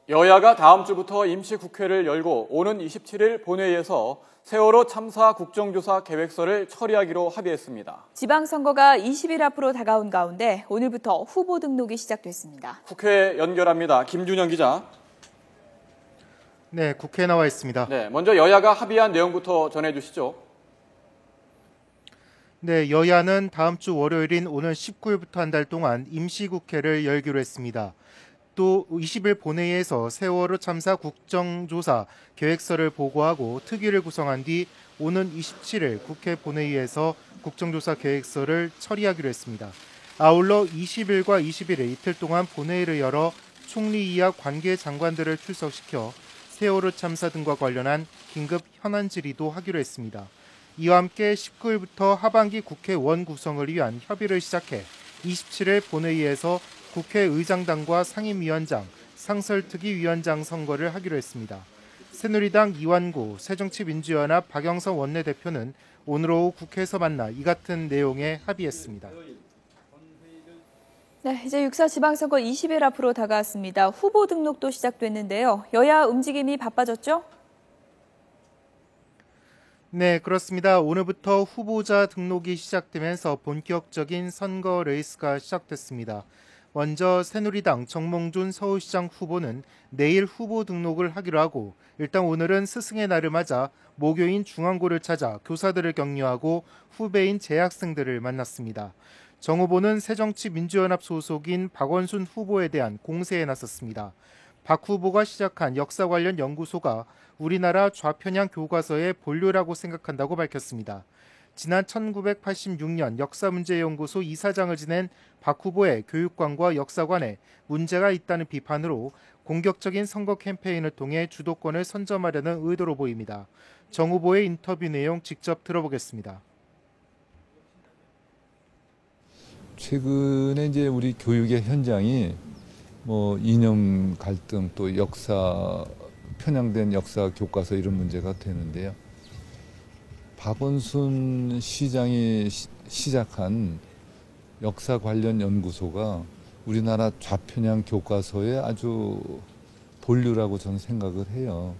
여야가 다음 주부터 임시국회를 열고 오는 27일 본회의에서 세월호 참사 국정조사 계획서를 처리하기로 합의했습니다. 지방선거가 20일 앞으로 다가온 가운데 오늘부터 후보 등록이 시작됐습니다. 국회 연결합니다. 김준영 기자. 네, 국회에 나와 있습니다. 네, 먼저 여야가 합의한 내용부터 전해주시죠. 네, 여야는 다음 주 월요일인 오늘 19일부터 한 달 동안 임시국회를 열기로 했습니다. 또 20일 본회의에서 세월호 참사 국정조사 계획서를 보고하고 특위를 구성한 뒤 오는 27일 국회 본회의에서 국정조사 계획서를 처리하기로 했습니다. 아울러 20일과 21일 이틀 동안 본회의를 열어 총리 이하 관계 장관들을 출석시켜 세월호 참사 등과 관련한 긴급 현안 질의도 하기로 했습니다. 이와 함께 19일부터 하반기 국회원 구성을 위한 협의를 시작해 27일 본회의에서 국회의장단과 상임위원장, 상설특위위원장 선거를 하기로 했습니다. 새누리당 이완구, 새정치민주연합 박영선 원내대표는 오늘 오후 국회에서 만나 이 같은 내용에 합의했습니다. 네, 이제 6.4 지방선거 20일 앞으로 다가왔습니다. 후보 등록도 시작됐는데요. 여야 움직임이 바빠졌죠? 네, 그렇습니다. 오늘부터 후보자 등록이 시작되면서 본격적인 선거 레이스가 시작됐습니다. 먼저 새누리당 정몽준 서울시장 후보는 내일 후보 등록을 하기로 하고 일단 오늘은 스승의 날을 맞아 모교인 중앙고를 찾아 교사들을 격려하고 후배인 재학생들을 만났습니다. 정 후보는 새정치민주연합 소속인 박원순 후보에 대한 공세에 나섰습니다. 박 후보가 시작한 역사 관련 연구소가 우리나라 좌편향 교과서의 본류라고 생각한다고 밝혔습니다. 지난 1986년 역사문제연구소 이사장을 지낸 박 후보의 교육관과 역사관에 문제가 있다는 비판으로 공격적인 선거 캠페인을 통해 주도권을 선점하려는 의도로 보입니다. 정 후보의 인터뷰 내용 직접 들어보겠습니다. 최근에 이제 우리 교육의 현장이 이념 갈등 또 편향된 역사 교과서 이런 문제가 되는데요. 박원순 시장이 시작한 역사 관련 연구소가 우리나라 좌편향 교과서의 아주 본류라고 저는 생각을 해요.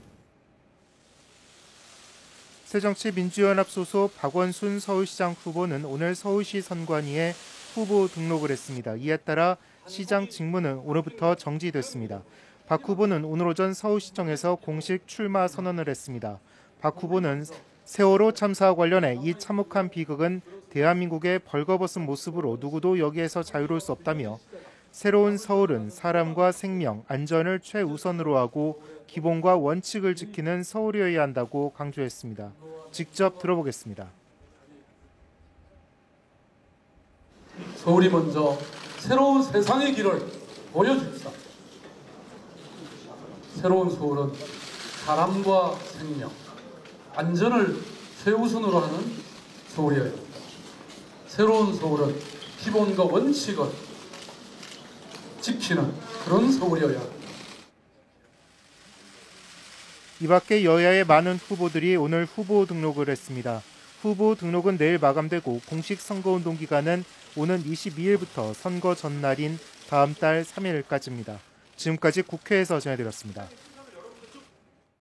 새정치민주연합 소속 박원순 서울시장 후보는 오늘 서울시 선관위에 후보 등록을 했습니다. 이에 따라 시장 직무는 오늘부터 정지됐습니다. 박 후보는 오늘 오전 서울시청에서 공식 출마 선언을 했습니다. 박 후보는 세월호 참사와 관련해 이 참혹한 비극은 대한민국의 벌거벗은 모습으로 누구도 여기에서 자유로울 수 없다며 새로운 서울은 사람과 생명, 안전을 최우선으로 하고 기본과 원칙을 지키는 서울이어야 한다고 강조했습니다. 직접 들어보겠습니다. 서울이 먼저 새로운 세상의 길을 보여줍시다. 새로운 서울은 사람과 생명, 안전을 최우선으로 하는 서울이어야 합니다. 새로운 서울은 기본과 원칙을 지키는 그런 서울이어야 합니다. 이 밖에 여야의 많은 후보들이 오늘 후보 등록을 했습니다. 후보 등록은 내일 마감되고 공식 선거운동 기간은 오는 22일부터 선거 전날인 다음 달 3일까지입니다. 지금까지 국회에서 전해드렸습니다.